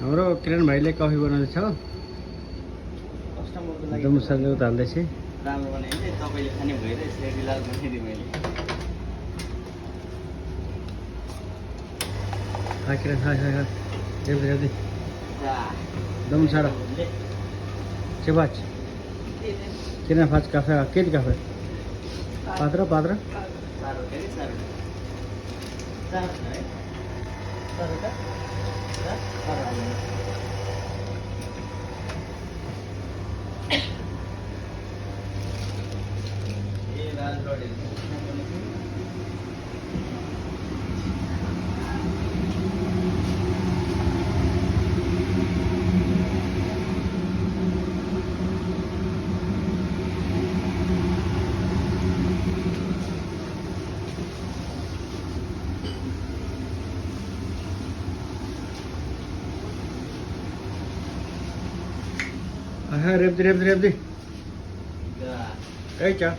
हाम्रो किरण भाइले कफी बनाउँदैछ एकदम मसाले हाल्दैछ राम्रो बनाएँ नि तपाईँले खाने भइरहेछ सेडीलाल बनाइदिएँ मैले खा किरण खा खा खा रेब्दी रेब्दी एकदम साह्रो cepat किरण फाज काफे केट काफे पात्र पात्र साह्रो के साह्रो साह्रो है साह्रो का साह्रो ए लाल रोटी रेब्दी रेब्दी रेब्दी गा काय चा